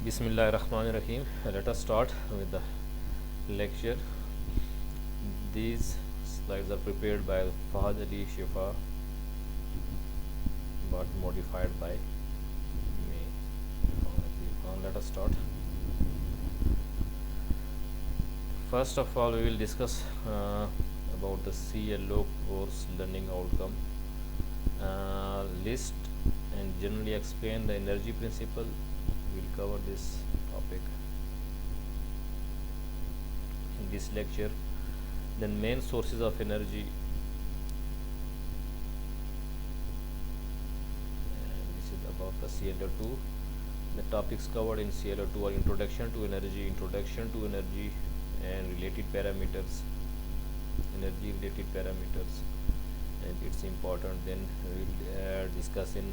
Bismillahirrahmanirrahim. Let us start with the lecture. These slides are prepared by Fahad Ali Shifa but modified by me. Let us start. First of all, we will discuss about the CLO course learning outcome list and generally explain the energy principle. We will cover this topic in this lecture. Then main sources of energy. And this is about the CLO2. The topics covered in CLO2 are introduction to energy and related parameters, energy related parameters, and it's important. Then we will discuss in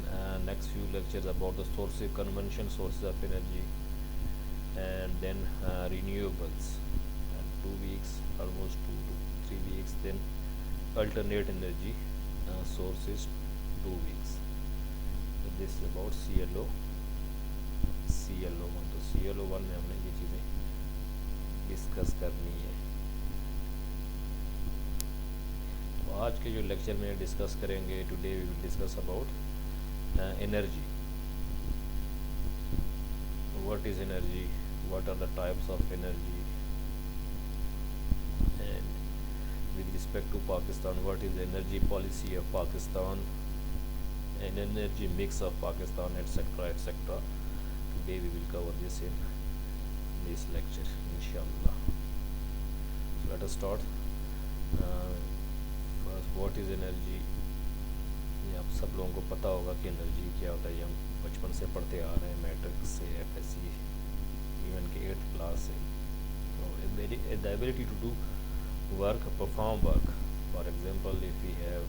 next few lectures about the sources, conventional sources of energy, and then renewables, and 2 weeks, almost 2 to 3 weeks. Then alternate energy sources, 2 weeks. So this is about CLO1. तो CLO1 में हमने ये चीज़ें discuss करनी है. तो आज के जो लेक्चर में डिस्कस करेंगे, today we will discuss about energy. What is energy? What are the types of energy? And with respect to Pakistan, what is the energy policy of Pakistan? An energy mix of Pakistan, etc., etc. Today we will cover this in this lecture, inshallah. So let us start. First, what is energy? ये आप सब लोगों को पता होगा कि energy क्या होता है. ये हम बचपन से पढ़ते आ रहे हैं, मैट्रिक से, FSC, इवन के 8th क्लास से. So the ability to do work, perform work. For example, if we have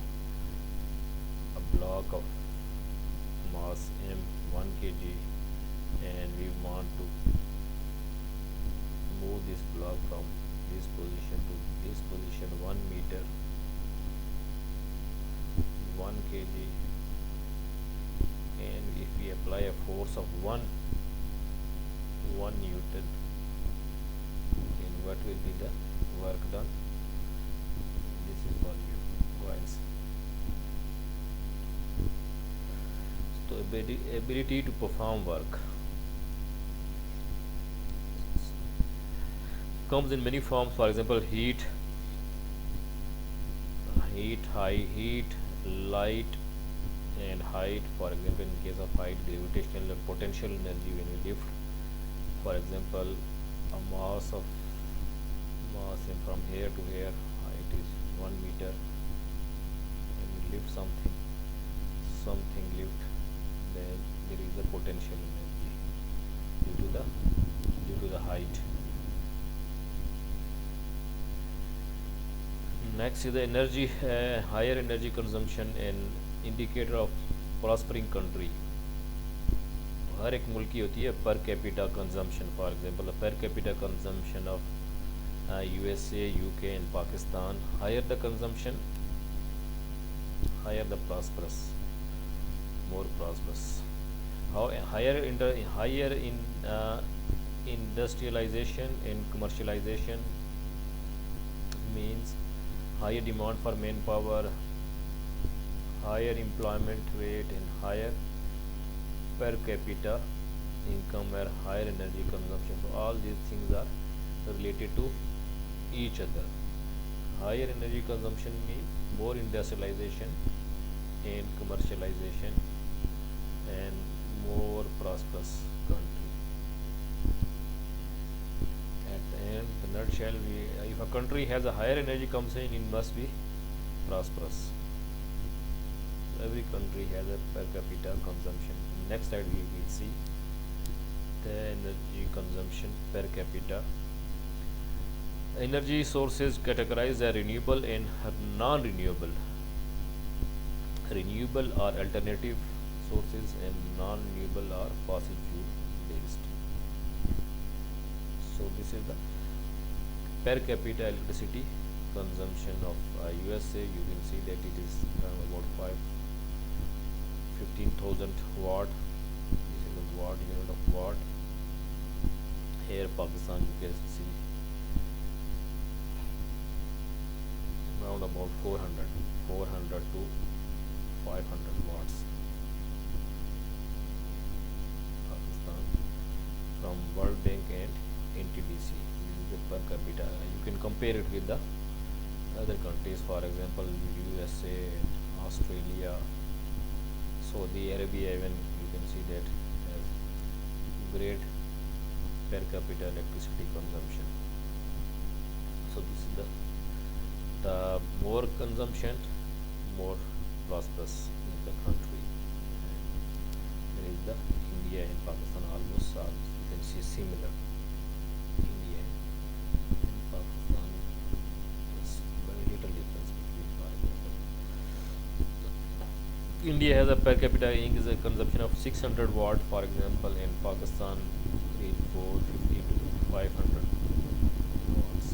a block of mass m 1 kg and we want to move this block from this position to this position 1 meter, 1 kg, and if we apply a force of 1 Newton, then what will be the work done? This is for you guys. So ability to perform work comes in many forms. For example, heat, light, and height. For example, in case of height, gravitational and potential energy when we lift. For example, a mass from here to here, height is 1 meter, and we lift something lift, then there is a potential energy due to the height. Next is the energy, higher energy consumption, and indicator of prospering country. हर एक मुल्क की होती है per capita consumption. For example, the per capita consumption of USA, UK, and Pakistan. Higher the consumption, higher the prosperous, more prosperous. How higher in industrialization and commercialization means higher demand for manpower, higher employment rate, and higher per capita income where higher energy consumption. So all these things are related to each other. Higher energy consumption means more industrialization and commercialization and more prosperous country. At the end, the nutshell, if a country has a higher energy consumption, it must be prosperous. Every country has a per capita consumption. Next slide we will see the energy consumption per capita. Energy sources categorized as renewable and non-renewable. Renewable are alternative sources and non-renewable are fossil fuel based. So this is the per capita electricity consumption of USA. You can see that it is about 15,000 watt. This is a watt, unit of watt. near Pakistan you can see around about 400 to 500 watts. Pakistan from World Bank and NTDC. This is the per capita. You can compare it with the other countries, for example USA, Australia, Saudi Arabia. Even you can see that has great per capita electricity consumption. So this is the more consumption, more prosperous is the country. There is the India and Pakistan almost are, you can see similar. India and Pakistan, there's very little difference between, for example, India has a per capita is a consumption of 600 watt, for example, and Pakistan is 450 to 500 watts.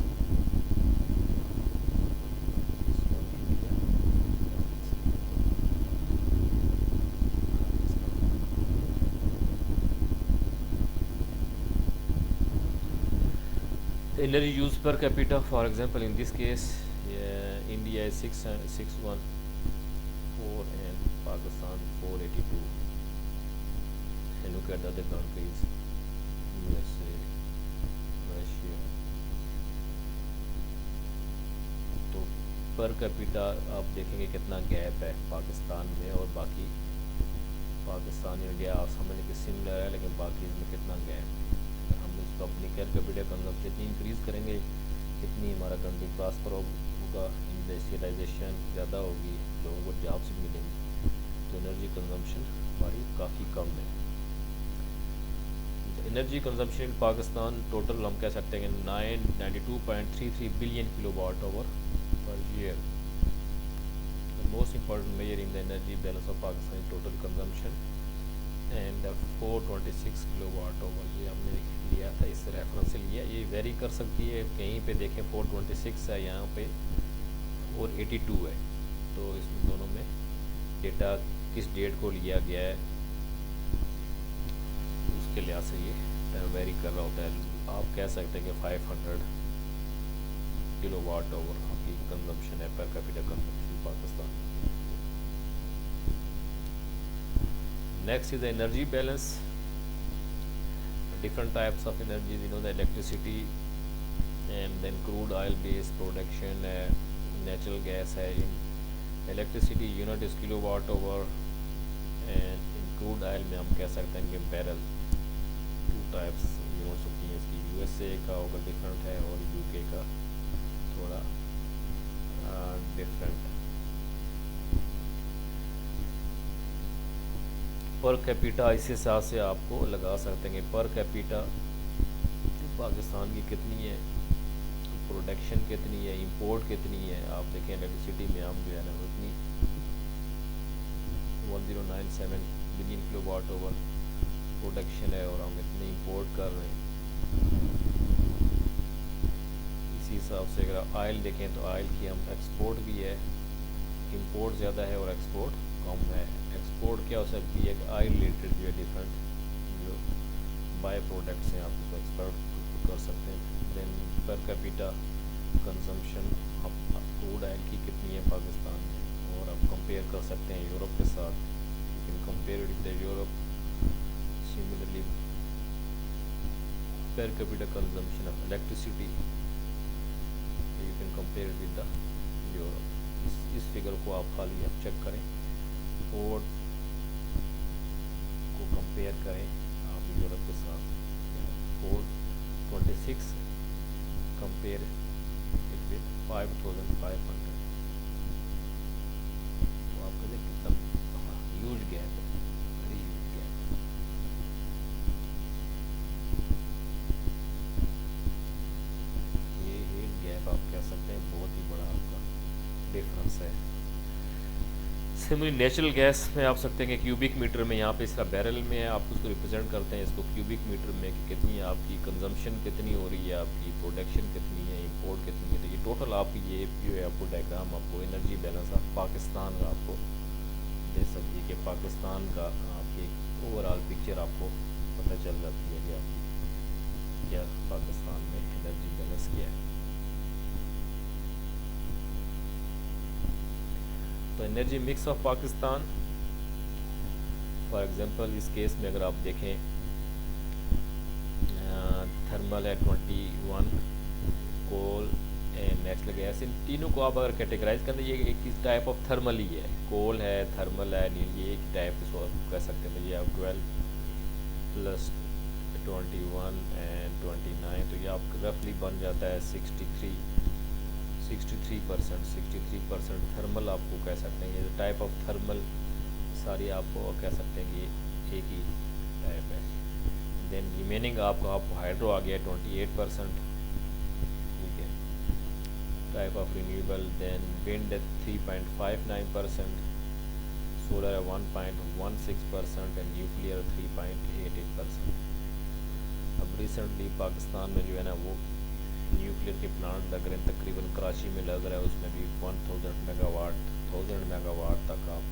Energy use per capita, for example, in this case, India is 614 and Pakistan 482. And look at the other countries, USA, Russia. तो per capita आप देखेंगे कितना gap है पाकिस्तान में और बाकी। Pakistan India आप समझ के सिमिलर है, लेकिन बाकी इसमें कितना गैप। हम इसको अपनी पर कैपिटा कंजम्पशन जितनी इंक्रीज़ करेंगे इतनी हमारा कंट्री प्रॉस्पर होगा, इंडस्ट्रियलाइजेशन ज़्यादा होगी, लोगों को जॉब्स मिलेंगी, तो एनर्जी कंजम्पशन हमारी काफ़ी कम है। Energy consumption in Pakistan total हम कह सकते हैं 992.33 billion kilo watt hour per year. The most important major in the energy balance of Pakistan total consumption and 426 kilo watt hour. ये हमने लिया था, इस रेफरेंस से लिया। ये वेरी कर सकती है, कहीं पे देखें 426 है, यहाँ पे 482 है, तो इसमें दोनों में डेटा किस डेट को लिया गया है उसके लिहाज से ये वेरी कर रहा होता है। आप कह सकते हैं कि 500 किलो वाट आवर आपकी कंजम्पशन है, per capita consumption Pakistan. Next is the energy balance, different types of energy, you know, the electricity and then crude oil based production, natural gas है। in electricity unit is kilowatt hour and in crude oil में हम कह सकते हैं कि barrel। two types units होती हैं इसकी, USA का होगा different है और UK का थोड़ा different। पर कैपिटा इस हिसाब से आपको लगा सकते हैं पर कैपिटा पाकिस्तान की कितनी है, प्रोडक्शन कितनी है, इंपोर्ट कितनी है। आप देखें इलेक्ट्रिसिटी में हम जो है ना उतनी 1097 billion kilo watt over production है और हम इतने इंपोर्ट कर रहे हैं। इसी हिसाब से अगर ऑयल देखें तो ऑयल की हम एक्सपोर्ट भी है, इंपोर्ट ज़्यादा है और एक्सपोर्ट कम है। एक्सपोर्ट क्या हो सकती है कि ऑयल रिलेटेड जो है डिफरेंट जो बाय प्रोडक्ट्स हैं आप उसको एक्सपोर्ट कर सकते हैं। देन पर कैपिटा कंजम्पशन अब क्रूड ऑयल की कितनी है पाकिस्तान में, और आप कंपेयर कर सकते हैं यूरोप के साथ। You can compare with the Europe. Similarly per capita consumption of electricity you can compare with the Europe. इस फिगर को आप खाली आप चेक करें और को कंपेयर करें आप यूरोप के साथ। 426 कंपेयर विद 5500, तो आप कहते हैं कितना ह्यूज गैप है, वेरी ह्यूज गैप। ये गैप आप कह सकते हैं बहुत ही बड़ा आपका डिफरेंस है। सिमिलरली नेचुरल गैस में आप सकते हैं कि क्यूबिक मीटर में, यहाँ पे इसका बैरल में है, आप उसको रिप्रेजेंट करते हैं इसको क्यूबिक मीटर में कि कितनी आपकी कंजम्पशन कितनी हो रही है, आपकी प्रोडक्शन कितनी है, इंपोर्ट कितनी है। तो ये टोटल आपकी ये जो है आपको डायग्राम आपको एनर्जी बैलेंस ऑफ पाकिस्तान का आपको दे सकती है कि पाकिस्तान का आपकी ओवरऑल पिक्चर आपको पता चल जाती है कि आपकी क्या पाकिस्तान में एनर्जी बैलेंस क्या है। तो energy mix of Pakistan, for example इस केस में अगर आप देखें, थर्मल है 21, कोल एंड नेचुरल गैस, इन तीनों को आप अगर कैटेगराइज करें ये एक टाइप ऑफ थर्मल ही है। कोल है, थर्मल है, ये एक टाइप इसको आप कह सकते हैं। ये आप 12 प्लस 21 एंड 29, तो ये आपका रफली बन जाता है 63% थर्मल आपको कह सकते हैं। ये टाइप ऑफ थर्मल सारी आपको कह सकते हैं कि एक ही टाइप है। देन रिमेनिंग आपका आप हाइड्रो आ गया 28%, ठीक है, type of renewable. Then wind 3.59%, solar है 1.16% एंड न्यूक्लियर 3.88%। अब रिसेंटली पाकिस्तान में जो है ना वो न्यूक्लियर के प्लांट लग रहे हैं, तकरीबन कराची में लग रहा है, उसमें भी 1000 मेगावाट तक आप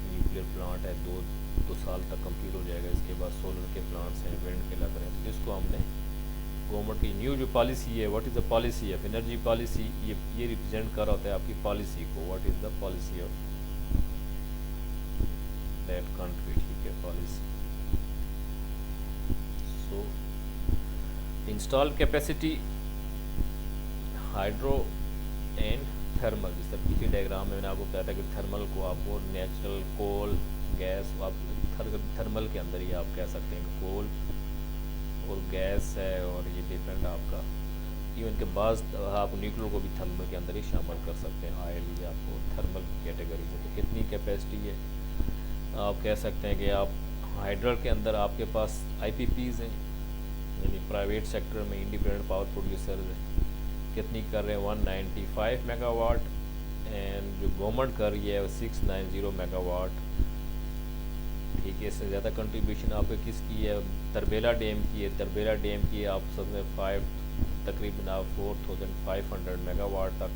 न्यूक्लियर प्लांट है, दो साल तक कंप्लीट हो जाएगा। इसके बाद सोलर के प्लांट्स हैं, विंड के लग रहे हैं। तो इसको हमने गवर्नमेंट की न्यू जो पॉलिसी है, what is the policy of energy policy, ये रिप्रेजेंट कर रहा होता है आपकी पॉलिसी को, what is the policy of that country, ठीक है, policy. So install capacity hydro and thermal, जिस तरह पीछे डायग्राम में मैंने आपको बताया था कि थर्मल को आपको नेचुरल, कोल, गैस, आप थर्मल के अंदर ही आप कह सकते हैं कोल और गैस है, और ये डिफरेंट आपका इवन के बाद आप न्यूक्लियर को भी थर्मल के अंदर ही शामिल कर सकते हैं। ऑयल ये आपको थर्मल कैटेगरी में। तो कितनी कैपेसिटी है आप कह सकते हैं कि आप हाइड्रल के अंदर आपके पास IPPs हैं, यानी प्राइवेट सेक्टर में इंडिपेंडेंट पावर प्रोड्यूसर कितनी कर रहे हैं 195 मेगावाट, एंड जो गवर्नमेंट कर रही है 690 मेगावाट, ठीक है। इससे ज़्यादा कंट्रीब्यूशन आपके किसकी है, तरबेला डैम की है। तरबेला डैम की आप सब में तकरीबन आप 4500 मेगावाट तक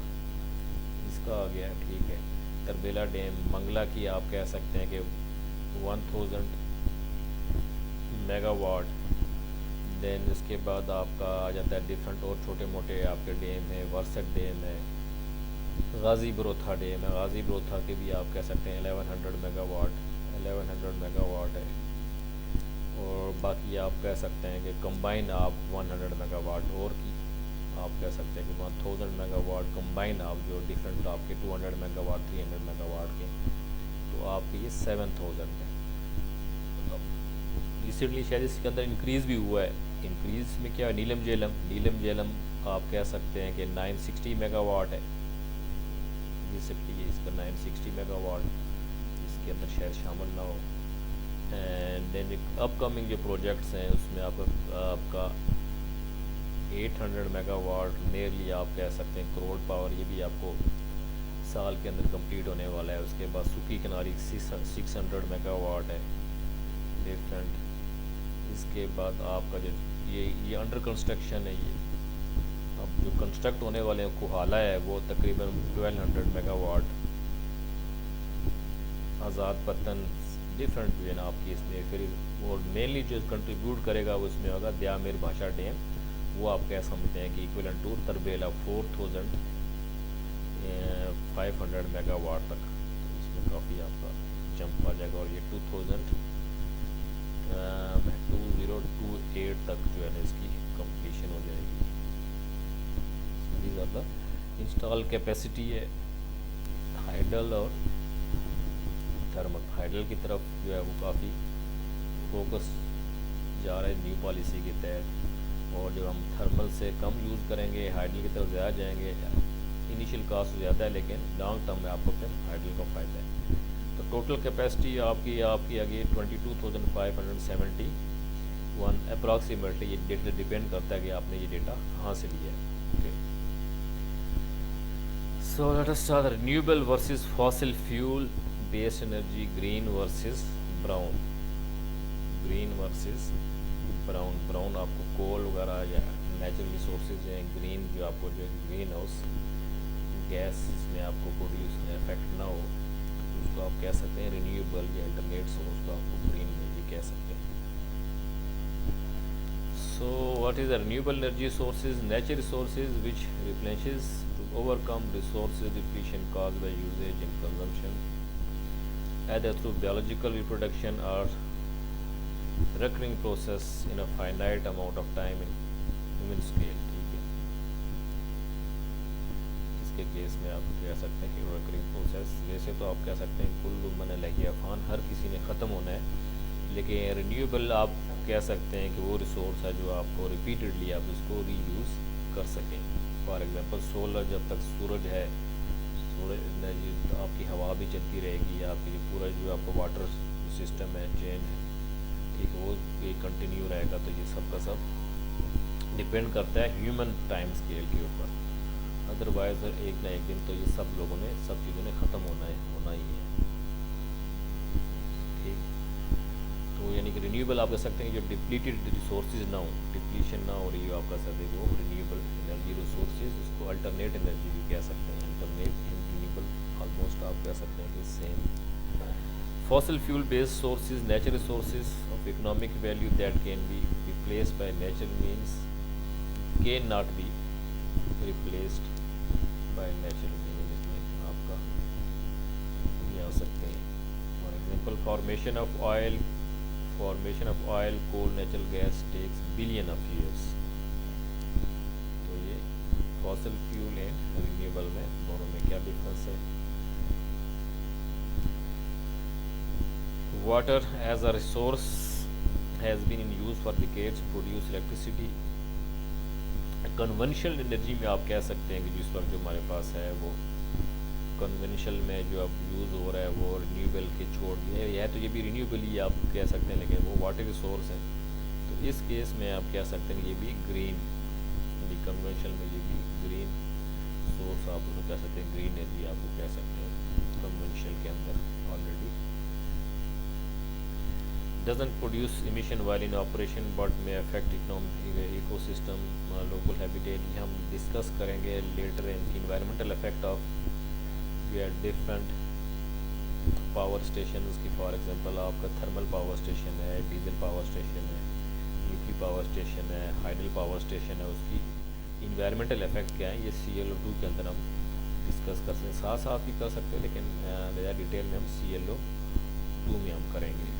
इसका आ गया, ठीक है। तरबेला डैम मंगला की आप कह सकते हैं कि 1000 मेगावाट। देन इसके बाद आपका आ जाता है डिफरेंट और छोटे मोटे आपके डैम है, वर्सक डैम है, गाज़ी बरोथा डैम है। गाज़ी बरोथा के भी आप कह सकते हैं 1100 मेगावाट है। और बाकी आप कह सकते हैं कि कंबाइन आप 100 मेगावाट और की आप कह सकते हैं कि 1000 मेगावाट कंबाइन आप जो डिफरेंट आपके 200 मेगावाट 300 मेगावाट के, तो आपके ये 7000 है। रिसेंटली शायद इसके अंदर इंक्रीज़ भी हुआ है। इंक्रीज़ में क्या है, नीलम झेलम आप कह सकते हैं कि 960 मेगावाट है। रिसेंटली ये इसका 960 मेगावाट इसके अंदर शायद शामिल ना हो। एंड देन अपकमिंग जो प्रोजेक्ट्स हैं उसमें आपका 800 मेगावाट नियरली आप कह सकते हैं करोड़ पावर, ये भी आपको साल के अंदर कंप्लीट होने वाला है। उसके बाद सूखी किनारी 600 मेगावाट है डिफरेंट। इसके बाद आपका जो ये अंडर कंस्ट्रक्शन है, ये अब जो कंस्ट्रक्ट होने वाले हैं कोहाला है वो तकरीबन 1200 मेगावाट। आज़ाद पतन डिफरेंट जो है ना आपकी इसमें, फिर और मेनली जो कंट्रीब्यूट करेगा वो इसमें होगा द्यामिर भाषा डैम, वो आप कह समझते हैं कि इक्वलेंट टू तरबेला 4500 मेगावाट तक। तो इसमें काफ़ी आपका जंप आ जाएगा, और ये 2028 तक जो है ना इसकी कंप्लीशन हो जाएगी। These are the install capacity है हाइडल और थर्मल। हाइडल की तरफ जो है वो काफ़ी फोकस जा रहा है न्यू पॉलिसी के तहत, और जब हम थर्मल से कम यूज़ करेंगे हाइडल की तरफ ज़्यादा जाएंगे। इनिशियल कास्ट ज़्यादा है लेकिन लॉन्ग टर्म में आपको फिर हाइडल का फ़ायदा है। तो टोटल कैपेसिटी आपकी आ गई 22,571 अप्रॉक्सीमेटली। ये डेटा डिपेंड करता है कि आपने ये डेटा कहाँ से लिया है। Okay, so let us start renewable versus fossil fuel based energy, green versus brown. Green versus brown आपको कोल वगैरह या नेचुरल रिसोर्सेज हैं। ग्रीन जो आपको जो ग्रीन हाउस गैस इसमें आपको प्रोड्यूस इफेक्ट ना हो, उसको आप कह सकते हैं रिन्यूएबल या अल्टरनेट सोर्स को आपको ग्रीन में भी कह सकते हैं। So what is a renewable energy sources? Natural resources which replenishes to overcome resources depletion caused by usage and consumption, either through biological reproduction or recurring process in a finite amount of time in human scale. ठीक है, इसके case में आप कह सकते हैं कि recurring process, वैसे तो आप कह सकते हैं कुल्लु मन लगी अफान, हर किसी ने ख़त्म होना है, लेकिन रिन्यूएबल आप कह सकते हैं कि वो रिसोर्स है जो आपको रिपीटेडली आप उसको रीयूज़ कर सकें. फॉर एग्जांपल सोलर, जब तक सूरज है, सूरज एनर्जी तो आपकी हवा भी चलती रहेगी, आपकी पूरा जो आपका वाटर सिस्टम है, चेन है, ठीक है, वो ये कंटिन्यू रहेगा. तो ये सब का सब डिपेंड करता है ह्यूमन टाइम स्केल के ऊपर. अदरवाइज़ एक ना एक दिन तो ये सब लोगों ने, सब चीज़ों ने ख़त्म होना ही है. ठीक, तो यानी कि रिन्यूएबल आप कह सकते हैं जो डिप्लीटेड रिसोर्सेज ना हो, डिप्लीशन ना हो रही हो, आप कह सकते हैं वो रिन्यूएबल एनर्जी रिसोर्सेज, उसको अल्टरनेट एनर्जी भी कह सकते हैं. अल्टरनेट एंड रिन्यूएबल ऑलमोस्ट आप कह सकते हैं कि same. Fossil fuel based sources, natural resources of economic value that can be replaced by natural means can not be replaced by natural means. इसमें आपका ये आ सकते हैं. For example formation of oil, coal, natural gas takes billion of years. तो ये fossil fuel and renewable में दोनों में क्या डिफरेंस है. Water as a resource has been in use for decades to produce electricity. Conventional energy में आप कह सकते हैं कि जिस वक्त जो हमारे पास है वो कन्वेंशनल में जो अब यूज़ हो रहा है वो रिन्यूएबल के छोड़ दिए है, तो ये भी रिन्यूएबल ही आप कह सकते हैं, लेकिन वो वाटर रिसोर्स है. तो इस केस में आप कह सकते हैं ये भी ग्रीन, यानी कन्वेंशनल में ये भी ग्रीन सोर्स आप उसको कह सकते हैं, ग्रीन एनर्जी आपको कह सकते हैं कन्वेंशनल के अंदर. Already doesn't produce emission while in operation but may affect economic ecosystem, local habitat. ये हम डिस्कस करेंगे later in environmental effect of different power station की. फॉर एग्जांपल आपका थर्मल पावर स्टेशन है, डीजल पावर स्टेशन है, nuclear power station है, hydel power station है, उसकी इन्वायरमेंटल इफेक्ट क्या है ये CLO2 के अंदर हम डिस्कस कर सकते हैं. साथ साथ भी कर सकते हैं, लेकिन ज़्यादा डिटेल में हम CLO2 में हम करेंगे.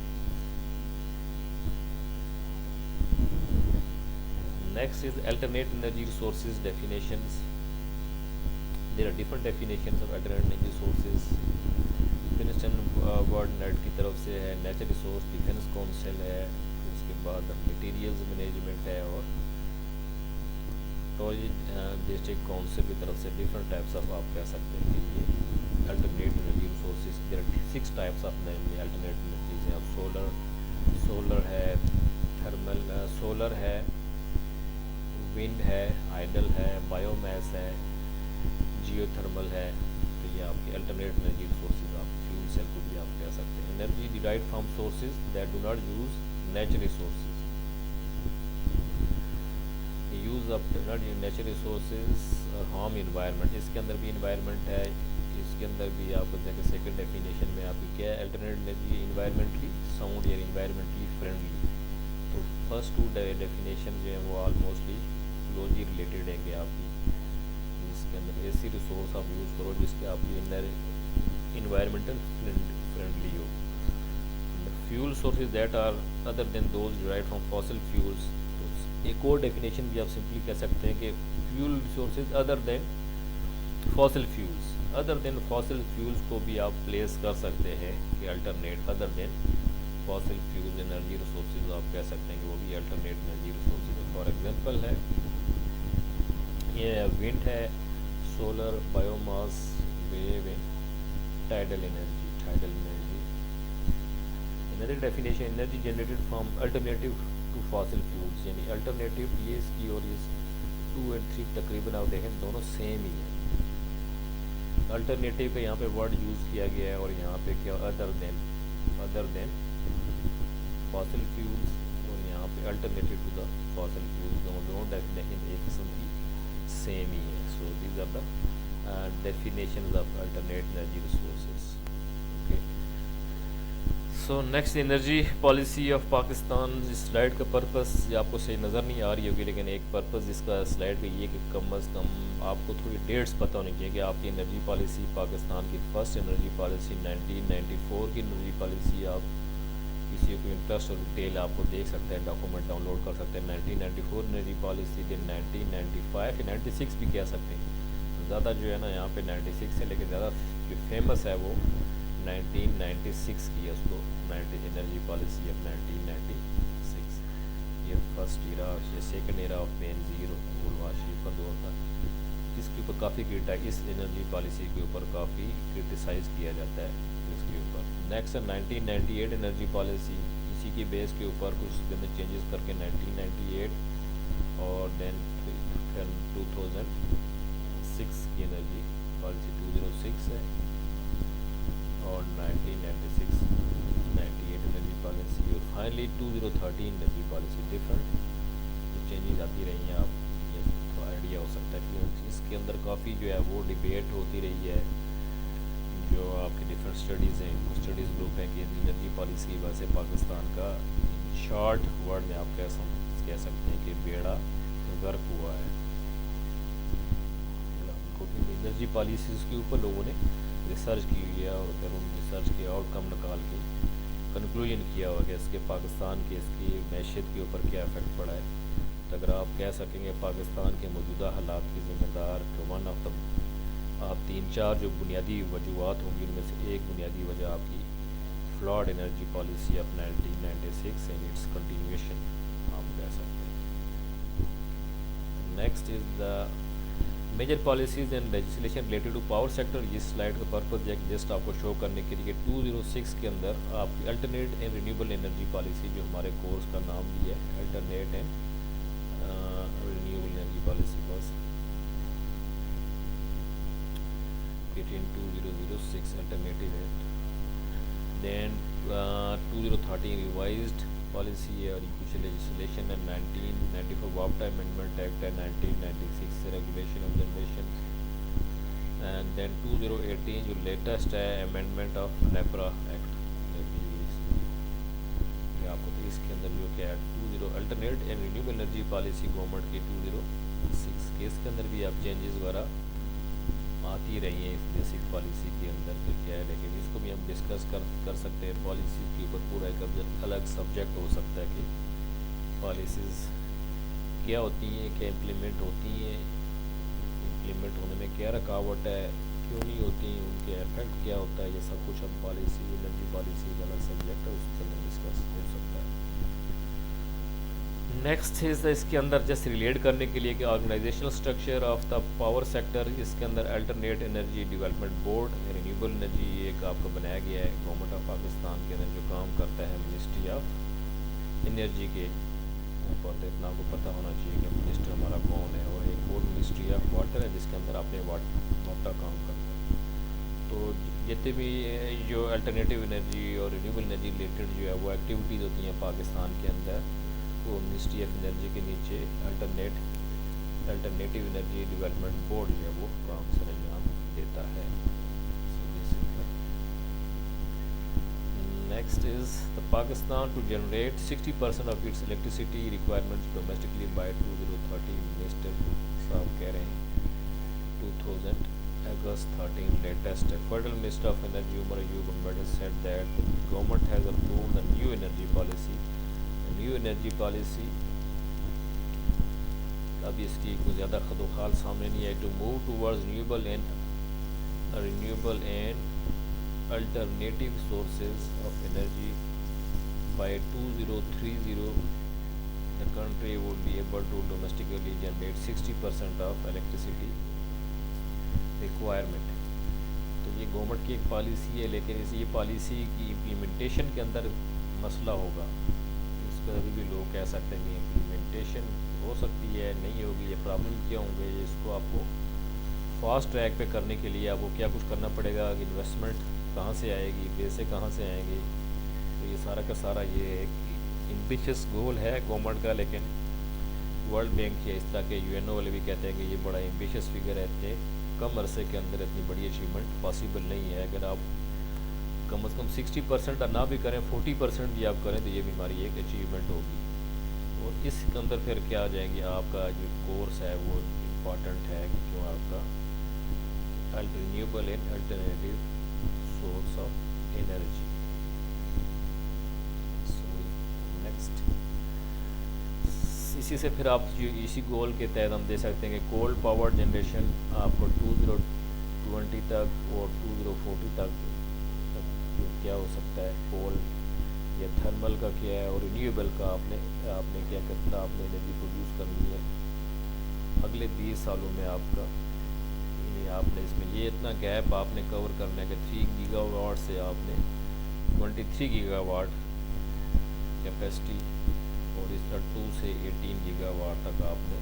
Next is alternate energy resources definitions. There are different definitions of alternate energy sources. Princeton world net की तरफ से है, नेचुरल रिसोर्स डिफेंस काउंसिल है, उसके बाद मटेरियल्स मैनेजमेंट है, और डिस्ट्रिक्ट काउंसिल की तरफ से डिफरेंट टाइप्स ऑफ आप कह सकते हैं कि ये alternate energy resources. There are 6 types of alternate energies हैं. अब सोलर है, थर्मल सोलर है, विंड है, हाइडल है, बायोमास है, जियोथर्मल है. तो ये आपके अल्टरनेट एनर्जी रिसोर्सेज, आप फ्यूल सेल को भी आप कह सकते हैं. Energy derived from sources that do not use natural resources. Use of natural resources harm environment. इसके अंदर भी इन्वायरमेंट है, इसके अंदर भी आप देखिए सेकंड डेफिनेशन में आपकी क्या है, अल्टरनेट एनर्जी इन्वायरमेंटली साउंड या इन्वायरमेंटली फ्रेंडली. तो फर्स्ट 2 डेफिनेशन जो है वो ऑलमोस्टली क्लोजली रिलेटेड है कि आपकी इसके अंदर ऐसी रिसोर्स आप यूज़ करो जिसके आपकी अंदर इन्वायरमेंटल फ्रेंडली हो. Fuel sources that are other than those derived from fossil fuels. तो एक और डेफिनेशन भी आप सिंपली कह सकते हैं कि fuel resources other than fossil fuels. Other than fossil fuels को भी आप प्लेस कर सकते हैं कि alternate other than fossil fuels energy resources आप कह सकते हैं कि वो भी alternate energy resources. For example है ये विंड है, solar, biomass, wave and tidal energy. Tidal energy another definition, energy generated from alternative to fossil fuels. यानी अल्टरनेटिव ये इसकी और ये 2 और 3 तकरीबन आप देखें दोनों सेम ही है. अल्टरनेटिव का यहाँ पे वर्ड यूज़ किया गया है, और यहाँ पे क्या अदर देन फॉसिल फ्यूल्स, और यहाँ पे alternative to the fossil fuels. दोनों डेफिनेशन एक किस्म की सेम ही है. So these are the definitions of alternate energy resources. Okay, so next energy policy of Pakistan. इस स्लाइड का पर्पस आपको सही नज़र नहीं आ रही होगी, लेकिन एक पर्पस इसका स्लाइड का ये कि कम अज़ कम आपको थोड़ी डेट्स पता होनी चाहिए कि आपकी एनर्जी पॉलिसी, पाकिस्तान की फ़र्स्ट एनर्जी पॉलिसी 1994 की एनर्जी पॉलिसी, आप किसी को इंटरेस्ट और डिटेल आपको देख सकते हैं, डॉक्यूमेंट डाउनलोड कर सकते हैं। 1994 एनर्जी पॉलिसी, दिन 1995 या 96 भी कह सकते हैं, ज़्यादा जो है ना यहाँ पे 96 है, लेकिन ज़्यादा जो फेमस है वो 1996 की है, उसको 90 एनर्जी पॉलिसी ऑफ 1996। ये फर्स्ट ईरा, ये सेकंड ईरा ऑफ बेनज़ीर गुलवाशी का दौर था, जिसके ऊपर काफ़ी इस एनर्जी पॉलिसी के ऊपर काफ़ी क्रिटिसाइज़ किया जाता है इसके ऊपर। नेक्स्ट है 1998 एनर्जी पॉलिसी, इसी की बेस के ऊपर कुछ इसके अंदर चेंजेस करके 1998 और देन 2006 की एनर्जी पॉलिसी 206 है, और 1996 98 एनर्जी पॉलिसी, और फाइनली 2013 एनर्जी पॉलिसी। डिफरेंट जो चेंजेस आती रही हैं, आप ये तो आइडिया हो सकता है कि इसके अंदर काफ़ी जो है वो डिबेट होती रही है। जो आपकी डिफरेंट स्टडीज़ हैं, कुछ स्टडीज़ ग्रुप हैं कि एनर्जी पॉलिसी की वजह से पाकिस्तान का शॉर्ट वर्ड में आप कह सकते हैं कि बेड़ा गर्क हुआ है, क्योंकि एनर्जी पॉलिसीज़ के ऊपर लोगों ने रिसर्च की हुई है, और फिर उन रिसर्च के आउटकम निकाल के कंक्लूजन किया हुआ कि इसके पाकिस्तान के इसकी मैशियत के ऊपर क्या इफ़ेक्ट पड़ा है। तो अगर आप कह सकेंगे पाकिस्तान के मौजूदा हालात की ज़िम्मेदार वन ऑफ द आप 3-4 जो बुनियादी वजूहत होंगी, उनमें से एक बुनियादी वजह आपकी flawed energy policy of 1996 and its continuation आप कह सकते हैं। Next is the major policies and legislation related to power sector. इस स्लाइड का पर्पज़ है जस्ट आपको शो करने के लिए 206 के अंदर आपकी alternate and renewable energy policy, जो हमारे कोर्स का नाम भी है alternate and renewable energy policy, बस 2006 अल्टरनेटिव है। दैन 2013 रिवाइज्ड पॉलिसी है, और कुछ लेजिस्लेशन है 1994 वापटा अमेंडमेंट एक्ट है, 1996 regulation of generation, and then 2018 जो लेटेस्ट है अमेंडमेंट ऑफ नेपरा एक्ट। आपको तो इसके अंदर जो क्या है 20 alternate and renewable energy policy government की 206 के इसके अंदर भी आप चेंजेस वगैरह आती रही हैं इस बेसिक पॉलिसी के अंदर तो क्या है, लेकिन इसको भी हम डिस्कस कर सकते हैं। पॉलिसी के ऊपर पूरा एक अलग सब्जेक्ट हो सकता है कि पॉलिसीज़ क्या होती हैं, क्या इम्प्लीमेंट होती हैं, इम्प्लीमेंट होने में क्या रुकावट है, क्यों नहीं होती, उनके इफेक्ट क्या होता है, ये सब कुछ हम पॉलिसी एनर्जी पॉलिसी वाला सब्जेक्ट है उसके अंदर डिस्कस हो सकता है। नेक्स्ट इज़ इसके अंदर जस्ट रिलेट करने के लिए कि organisational structure of the power sector, इसके अंदर alternate energy development board renewable energy एक आपको बनाया गया है गवर्नमेंट ऑफ पाकिस्तान के अंदर, जो काम करता है मिनिस्ट्री ऑफ एनर्जी के ऊपर। तो इतना आपको पता होना चाहिए कि मिनिस्टर हमारा कौन है, और एक और मिनिस्ट्री ऑफ वाटर है जिसके अंदर आपने वाटर काम करता है। तो जितने भी जो अल्टरनेटिव एनर्जी और रिन्यूएबल एनर्जी रिलेटेड जो है वो एक्टिविटीज़ होती हैं पाकिस्तान के अंदर, वो मिनिस्ट्री ऑफ एनर्जी के नीचे अल्टरनेटिव एनर्जी डेवलपमेंट बोर्ड जो है वो काम सर अंजाम देता है। Next is the Pakistan to generate 60% of its electricity requirements domestically by 2030। Minister साहब कह रहे हैं 2000 August 13 latest Federal Minister of Energy Umar Ayub Ahmed said that the government has approved a new energy policy. A new energy policy, अब इसकी कोई ज़्यादा खदोखाल सामने नहीं है, to move towards renewable and alternative sources of energy by 2030. The country would be able to domestically generate 60% of electricity requirement. तो ये government की एक पॉलिसी है, लेकिन ये पॉलिसी की इम्प्लीमेंटेशन के अंदर मसला होगा। इस पर अभी भी लोग कह सकते हैं कि इम्प्लीमेंटेशन हो सकती है, नहीं होगी, ये प्रॉब्लम क्या होंगे। इसको आपको फास्ट ट्रैक पे करने के लिए आपको क्या कुछ करना पड़ेगा, इन्वेस्टमेंट कहाँ से आएगी, पैसे कहाँ से आएंगे। तो ये सारा का सारा ये एक एम्बिशियस गोल है गवर्नमेंट का, लेकिन वर्ल्ड बैंक या इस तरह के यूएनओ वाले भी कहते हैं कि ये बड़ा एम्बिशियस फिगर है, कम अरसे के अंदर इतनी बड़ी अचीवमेंट पॉसिबल नहीं है। अगर आप कम से कम 60% ना भी करें, 40% भी आप करें तो ये भी हमारी एक अचीवमेंट होगी। और इसके अंदर फिर क्या आ जाएंगे, आपका जो कोर्स है वो इम्पॉर्टेंट है कि क्यों आपका renewable and alternative source of energy. Next इसी से फिर आप जो इसी गोल के तहत हम दे सकते हैं कि कोल पावर जनरेशन आपको 2020 तक और 2040 तक जो क्या हो सकता है, कोल या थर्मल का क्या है, और रिन्यूएबल का आपने क्या करना, आपने एनर्जी प्रोड्यूस करनी है अगले 20 सालों में आपका। आपने इसमें ये इतना गैप आपने कवर करना है कि 3 गीगावाट से आपने 23 गीगावाट कैपेसिटी, और इस तरह 2 से 18 गीगावाट तक आपने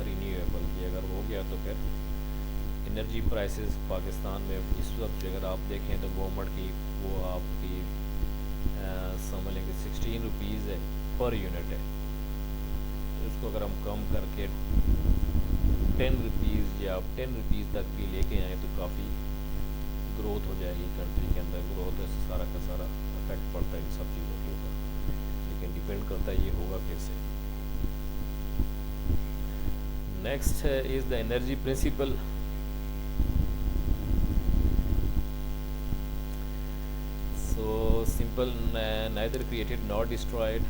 रिन्यूएबल की। अगर हो गया तो फिर एनर्जी प्राइसेस पाकिस्तान में इस वक्त अगर आप देखें तो गवर्नमेंट की वो आपकी समझ लें कि 16 रुपीज़ है पर यूनिट है। तो इसको अगर हम कम करके 10 रुपीज़ या आप 10 रुपीज़ तक भी लेके आएँ तो काफ़ी ग्रोथ हो जाएगी कंट्री के अंदर। ग्रोथ से सारा का सारा इफेक्ट पड़ता है इन सब चीज़ों के ऊपर, लेकिन डिपेंड करता है ये होगा कैसे। Next is the energy principal. So simple, neither created nor destroyed,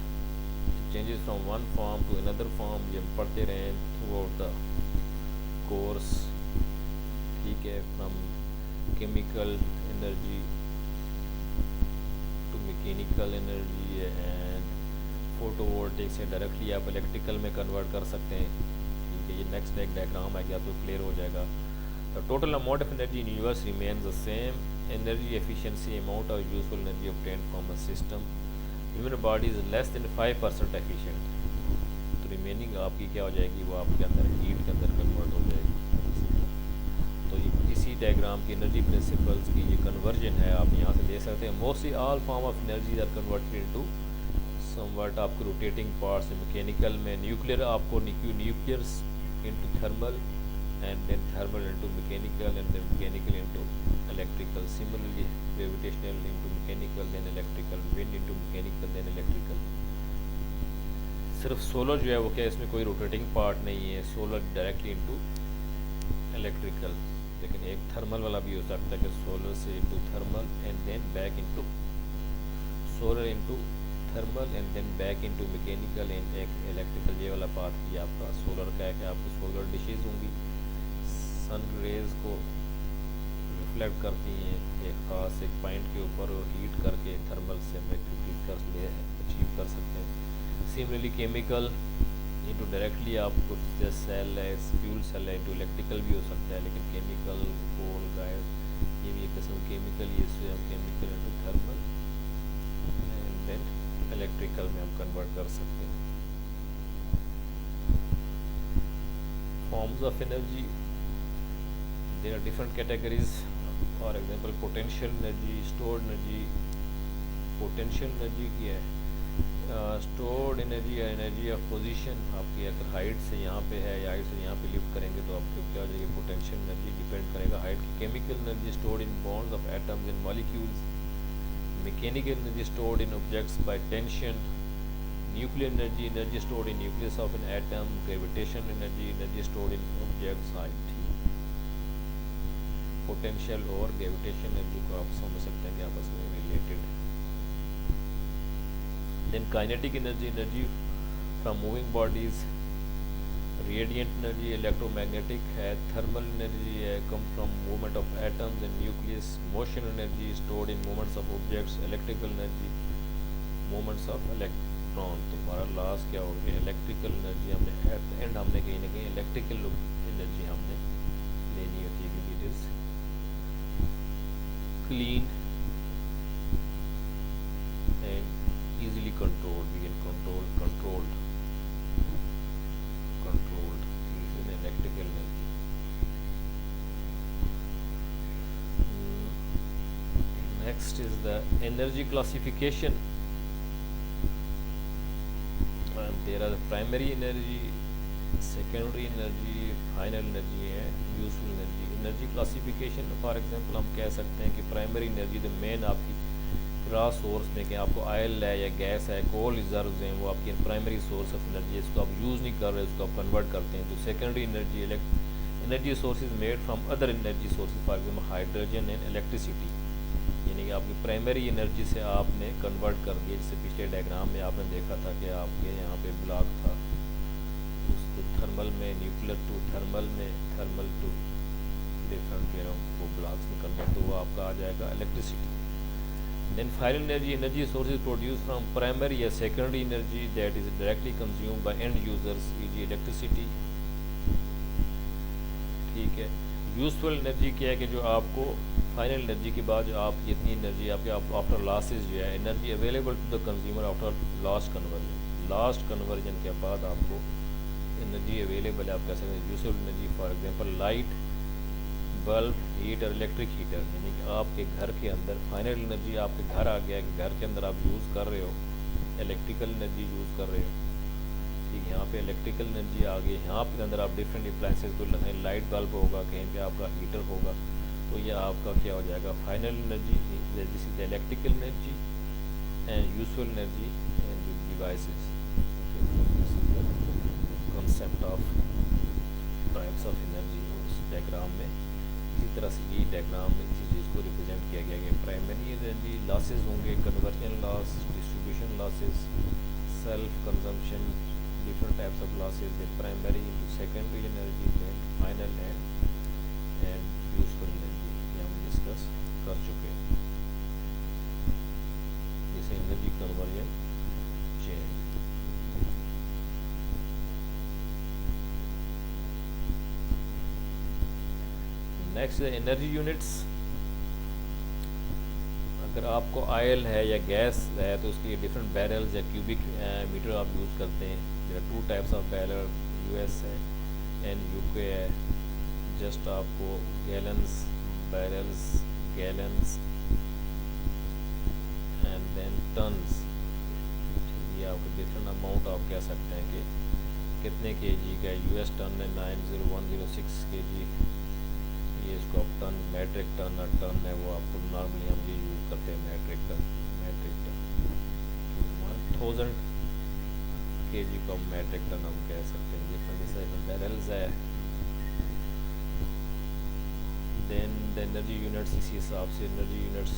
changes from one form to another form। ये हम पढ़ते रहें थ्रू आउट द कोर्स, ठीक है। From chemical energy to mechanical energy and photovoltaic से डायरेक्टली आप electrical में convert कर सकते हैं, ठीक है। ये नेक्स्ट एक डायग्राम है कि आपको क्लियर हो जाएगा। The total amount of energy in universe remains the same. Energy efficiency, amount of useful energy obtained from a system, human body is less than 5% efficient। तो रिमेनिंग आपकी क्या हो जाएगी, वो आपके अंदर हीट के अंदर कन्वर्ट हो जाएगी। तो इसी डायग्राम की एनर्जी प्रिंसिपल्स की ये कन्वर्जन है, आप यहाँ से दे सकते हैं। Mostly all form of energy are converted into somewhat आपको रोटेटिंग पार्ट्स। मैकेनिकल में न्यूक्लियर आपको nuclear into thermal and then thermal into mechanical and then mechanical into electrical। Similarly gravitational into mechanical then electrical, wind into mechanical then electrical। सिर्फ solar जो है वो क्या, इसमें कोई रोटेटिंग पार्ट नहीं है, सोलर डायरेक्टली इंटू इलेक्ट्रिकल। लेकिन एक थर्मल वाला भी हो सकता है कि सोलर से into thermal and then back into solar into thermal and then back into mechanical and एक इलेक्ट्रिकल। ये वाला पार्ट भी आपका सोलर का है कि आपको सोलर डिशेज़ होंगी, सन रेज़ को रिफ्लेक्ट करती हैं एक ख़ास एक पॉइंट के ऊपर और हीट करके थर्मल से हम इलेक्ट्रिकल अचीव कर सकते हैं। सिमिलरली केमिकल इंटू डायरेक्टली आपको जैसे सेल है, फ्यूल सेल है, इंटू इलेक्ट्रिकल भी हो सकता है। लेकिन केमिकल कोल गैस ये भी एक किस्म केमिकल, ये से हम chemical into thermal and then electrical में हम कन्वर्ट कर सकते हैं। Forms of energy, there are different categories। for example potential energy, stored energy। potential energy क्या है, stored energy या energy of position। आपकी अगर हाइट से यहाँ पे है या हाइट से यहाँ पे लिफ्ट करेंगे तो आपको क्या हो जाएगी, पोटेंशियल एनर्जी डिपेंड करेगा हाइट की। Chemical energy stored in bonds of atoms and molecules. Mechanical energy stored in objects by tension. Nuclear energy, energy stored in nucleus of an atom. Gravitational energy, energy stored in objects height. Potential और gravitation energy को आप समझ सकते हैं कि आपस में related है। Then kinetic energy, energy from moving bodies. Radiant energy electromagnetic है। थर्मल एनर्जी है, come from movement of atoms and nucleus. Motion energy stored in movements of objects. Electrical energy movements of electron. तो हमारा last क्या हो गया, electrical energy. हमने at the end हमने कहीं ना कहीं इलेक्ट्रिकल एनर्जी हमने लेनी होती है क्योंकि it is clean and easily controlled। we can controlled is an electrical energy। next is the energy classification। and there are the primary energy, secondary energy, final energy है, useful energy. Energy classification for example हम कह सकते हैं कि primary energy the main आपकी raw source में कि आपको ऑयल है या गैस है, कोल रिजर्व्स हैं, वो आपकी प्राइमरी सोर्स ऑफ एनर्जी, इसको आप यूज़ नहीं कर रहे, उसको आप कन्वर्ट करते हैं तो secondary energy sources made from other energy sources, for example hydrogen and electricity, यानी कि आपकी प्राइमरी एनर्जी से आपने कन्वर्ट कर दिया। जैसे पिछले डायग्राम में आपने देखा था कि आपके यहाँ पे ब्लॉक था, उसको थर्मल में न्यूक्लियर टू थर्मल में, थर्मल टू डिफरेंट वो ब्लॉक्स में कन्वर्ट, तो वो आपका आ जाएगा electricity. Then final energy sources produce from primary या secondary energy that is directly consume by end users, e g. Electricity. ठीक है, यूजफुल एनर्जी क्या है कि जो आपको फाइनल एनर्जी के बाद जो आप जितनी एनर्जी आपके आफ्टर लॉसेज जो है, energy available to the consumer after last conversion के बाद आपको एनर्जी अवेलेबल है, आप कह सकते हैं useful energy. For example light, bulb, heat और इलेक्ट्रिक हीटर, यानी कि आपके घर के अंदर फाइनल एनर्जी आपके घर आ गया कि घर के अंदर आप यूज़ कर रहे हो, इलेक्ट्रिकल एनर्जी यूज़ कर रहे हो। ठीक, यहाँ पे इलेक्ट्रिकल एनर्जी आ गई, यहाँ पे अंदर आप डिफरेंट अप्लाइंसेस को लगाएं, लाइट बल्ब होगा, कहीं पे आपका हीटर होगा, तो ये आपका क्या हो जाएगा final energy, this is electrical energy and useful energy end devices. Concept of types of energy उस डायग्राम में इसी तरह से ये डायग्राम में इसी चीज़ को रिप्रेजेंट किया गया कि प्राइमरी एनर्जी लॉसेस होंगे, conversion loss, distribution losses, self consumption, different types of losses, the primary into secondary energy, then final and useful energy, ये हम डिस्कस कर चुके हैं। जैसे energy conversion chain. Next energy units. अगर आपको ऑयल है या गैस है तो उसके लिए डिफरेंट बैरल्स या क्यूबिक मीटर आप यूज़ करते हैं। There are 2 types of barrel, US है एंड यूके है। जस्ट आपको gallons, barrels, gallons and then tons, ये आपको डिफरेंट अमाउंट आप कह सकते हैं कि कितने केजी का यूएस टन है 90106 केजी, ये इसको आप टन, मैट्रिक टन और टन है वो आपको नॉर्मली हम ये यूज़ करते हैं मैट्रिक टन 1000 केजी को मैट्रिक टन हम कह सकते हैं। जैसे बैरल्स है, देन द एनर्जी यूनिट्स, इसी हिसाब से energy units.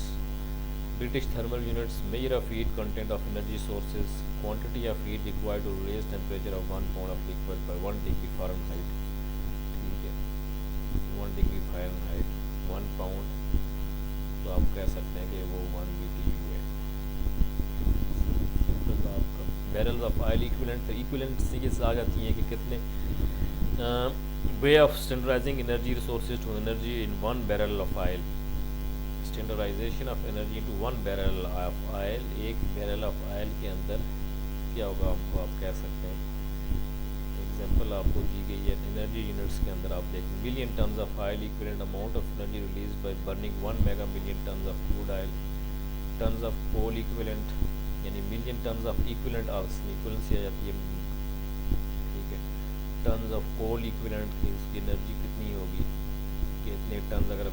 British thermal units measure of heat content of energy sources, quantity of heat required to raise temperature of 1 pound of liquid by 1 degree Fahrenheit. ठीक है, 1 degree Fahrenheit 1 pound, तो आप कह सकते हैं कि वो 1 BTU है। सिंपल आपका बैरल्स ऑफ ऑयल इक्विवेलेंट, तो इक्विवेलेंट से ये आ जाती हैं कि कितने way of standardising energy resources to energy in 1 barrel of oil. Standardisation of energy to 1 barrel of oil, एक बैरल ऑफ ऑयल के अंदर क्या होगा आपको आप कह सकते हैं। एग्जाम्पल आपको दी गई है एनर्जी यूनिट्स के अंदर, आप देखें million tons of oil equivalent amount of energy release by burning 1 mega million tons of crude oil. Tons of coal equivalent, यानी million tons of equivalent equivalency आ जाती है। ठीक है, टन्स ऑफ कोल इक्विवेलेंट की उसकी एनर्जी कितनी होगी, कि इतने टन्स अगर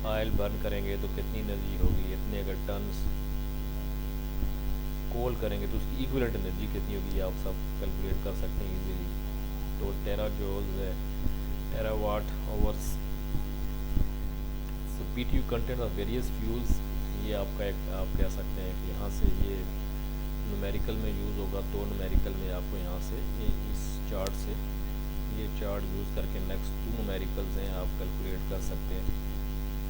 ऑयल बर्न करेंगे तो कितनी एनर्जी होगी, इतने अगर टन्स कोल करेंगे तो उसकी इक्विवेलेंट एनर्जी कितनी होगी, आप सब कैलकुलेट कर सकते हैं इजीली। तो टेरा जूल्स है, terawatt hours. So BTU content of various fuels, ये आपका एक आप कह सकते हैं कि यहाँ से ये न्यूमेरिकल में यूज़ होगा, तो न्यूमेरिकल में आपको यहाँ से इस चार्ट से ये चार्ट यूज़ करके नेक्स्ट 2 न्यूमेरिकल्स हैं आप कैलकुलेट कर सकते हैं।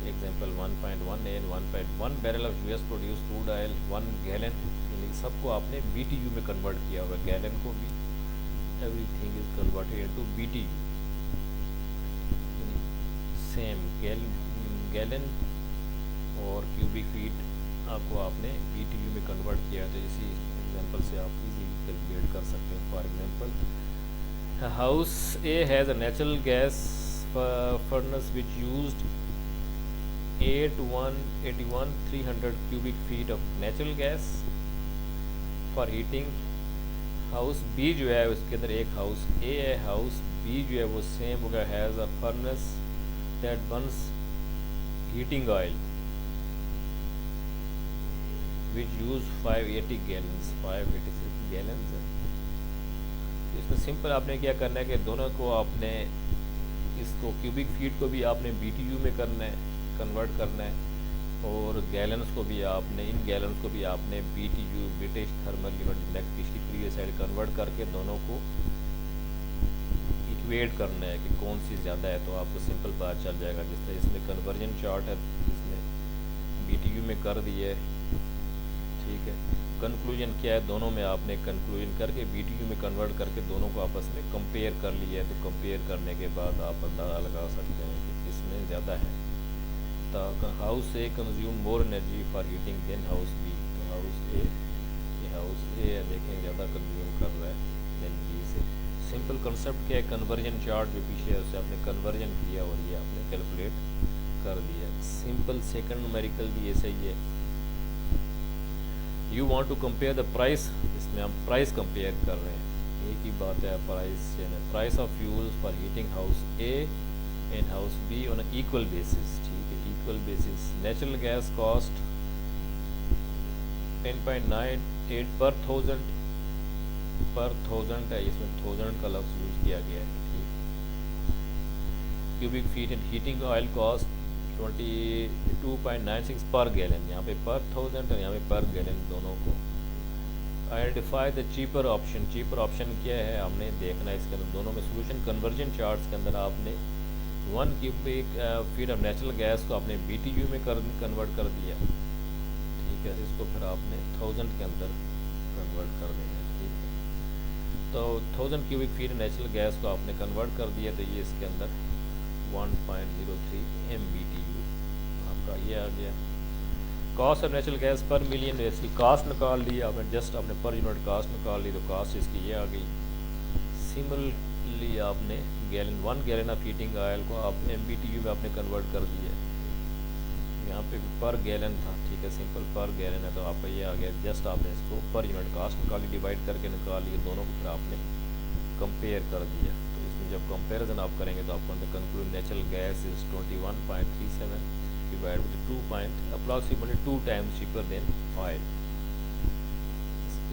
Example 1.1 and 1.1 barrel of US produce crude oil 1 gallon, यानी सबको आपने BTU में कन्वर्ट किया होगा, गैलन को भी, everything is converted into BTU। Same gallon और क्यूबिक फीट आपको आपने BTU में कन्वर्ट किया, तो इसी एग्जांपल से आप इजी कैलकुलेट कर सकते हैं। For example house A has a natural gas furnace which used 300 cubic feet of natural gas for heating। House B जो है उसके अंदर एक हाउस ए है, हाउस बी जो है वो सेम होगा, has a furnace that Burns heating oil. Which use 586 gallons, 586 gallons है। इसमें सिंपल आपने क्या करना है कि दोनों को आपने, इसको क्यूबिक फीट को भी आपने BTU में करना है, कन्वर्ट करना है, और गैलन्स को भी आपने, इन गैलन्स को भी आपने BTU, British thermal unit, next पिछली प्रीवियस साइड कन्वर्ट करके दोनों को इक्वेट करना है कि कौन सी ज़्यादा है, तो आपको सिंपल पता चल जाएगा। जिस तरह इसमें कन्वर्जन चार्ट है, इसमें BTU में कर दिया है, ठीक है। कंक्लूजन क्या है, दोनों में आपने कंक्लूजन करके BTU में कन्वर्ट करके दोनों को आपस में कंपेयर कर लिया है। तो कंपेयर करने के बाद आप अंदाज़ा लगा सकते हैं कि किसमें ज़्यादा है। तो house A consume more energy for heating than house B. तो हाउस ए, ये हाउस ए है, देखें ज़्यादा कंज्यूम कर रहा है देन बी से। सिंपल कंसेप्ट क्या है, कन्वर्जन चार्ट जो पीछे है उससे आपने कन्वर्जन किया और ये आपने कैलकुलेट कर दिया। सिंपल सेकंड न्यूमेरिकल भी ऐसे ही है। You want to compare the price, इसमें हम प्राइस कंपेयर कर रहे हैं, एक ही बात है। Price of fuels for heating house A and house be on equal basis, ठीक है, equal basis. Natural gas cost 10.98 पर थाउजेंड है, इसमें 1000 का लफ्ज़ यूज किया गया है, ठीक। Cubic feet and heating oil cost 22.96 पर गैलन, यहाँ पे पर थाउजेंड और यहाँ पे पर गैलन दोनों को। Identify the cheaper option, cheaper option क्या है हमने देखना है इसके अंदर। दोनों में सोल्यूशन कन्वर्जन चार्ट्स के अंदर आपने 1 cubic feet of natural gas को आपने BTU में कन्वर्ट कर दिया, ठीक है। इसको फिर आपने 1000 के अंदर कन्वर्ट कर देंगे, ठीक है। तो 1000 क्यूबिक फीट नेचुरल गैस को आपने कन्वर्ट कर दिया, तो ये इसके अंदर 1.03 MBTU आपका ये आ गया। कॉस्ट ऑफ नेचुरल गैस पर मिलियन, इसकी कास्ट निकाल ली आपने, जस्ट आपने पर यूनिट कास्ट निकाल ली, तो कास्ट इसकी ये आ गई। सिमिलरली आपने gallon 1 gallon of heating oil को आप MBTU में आपने कन्वर्ट कर दिया, यहाँ पे पर गैलन था, ठीक है, सिंपल पर गैलन है, तो आपका ये आ गया। जस्ट आपने इसको पर यूनिट कास्ट निकाली, डिवाइड करके निकाल लिए, दोनों को फिर आपने कंपेयर कर दिया। तो इसमें जब कंपेरिजन आप करेंगे तो आपको conclude natural gas is 21.37 divide with approximately 2 times cheaper than oil.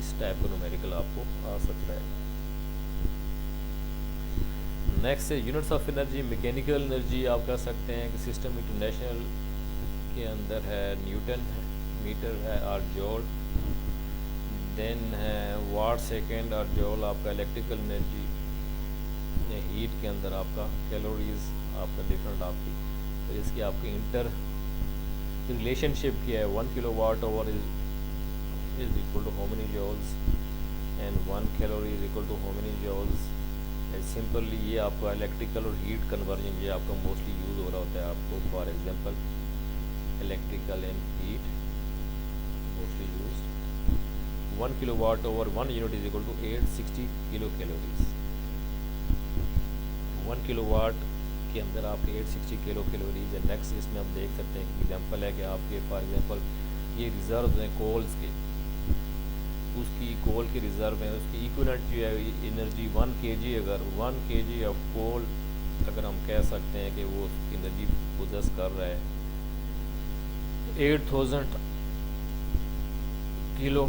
इस टाइप का न्यूमेरिकल आपको आ सकता है। नेक्स्ट है units of energy. Mechanical energy आप कह सकते हैं कि सिस्टम इंटरनेशनल के अंदर है न्यूटन है, मीटर है और जॉल, देन है वाट सेकेंड और जॉल आपका इलेक्ट्रिकल एनर्जी। हीट के अंदर आपका कैलोरीज आपका डिफरेंट आपकी, तो इसकी आपकी इंटर रिलेशनशिप क्या है, 1 kilowatt hour is equal to how many joules and 1 calorie is equal to how many joules. Simply ये आपका इलेक्ट्रिकल और हीट कन्वर्जन ये आपका मोस्टली यूज़ हो रहा होता है आपको। For example electrical and heat mostly use 1 kilowatt over 1 unit is equal to 860 kilo calories. 1 kilowatt के अंदर आपके 860 किलो कैलोरीज है। नेक्स्ट इसमें हम देख सकते हैं कि एग्जांपल है कि आपके फॉर एग्जांपल ये रिजर्व हैं कोल्स के, उसकी कोल की रिज़र्व है, उसकी इक्विवेलेंट जो है एनर्जी 1 kg, अगर 1 kg ऑफ कोल अगर हम कह सकते हैं कि वो एनर्जी पोजेस कर रहा है 8000 किलो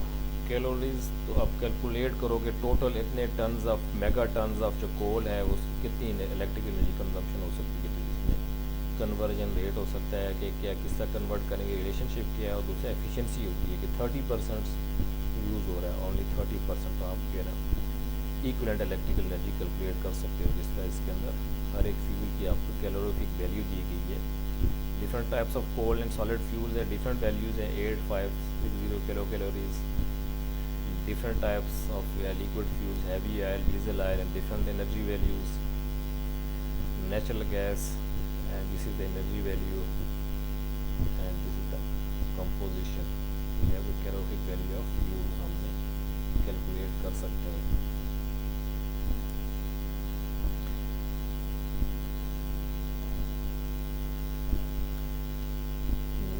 कैलोरीज, तो आप कैलकुलेट करोगे टोटल इतने tons of mega tons of जो कोल है उस कितनी इलेक्ट्रिक एनर्जी कंजम्पशन हो सकती है। तो इसमें कन्वर्जन रेट हो सकता है कि क्या किस तरह कन्वर्ट करेंगे, रिलेशनशिप क्या है, और दूसरा एफिशिएंसी होती है कि 30% यूज़ हो रहा है, ओनली 30%। तो आप जो है ना इक्विवेलेंट इलेक्ट्रिकल एनर्जी कैलकुलेट कर सकते हो। जिस तरह इसके अंदर हर एक फ्यूल की आपको कैलोरीफिक वैल्यू दी गई है। Different types of cold and solid fuels है, डिफरेंट वैल्यूज़ हैं, 8560 kilo calories. Different types of liquid fuels, heavy oil, diesel oil and different energy values. Natural gas and this is the energy value and this is the composition. Calorific value of fuel हमने calculate कर सकते हैं।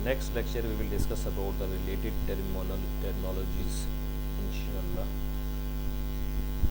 Next lecture we will discuss about the related terminologies inshallah.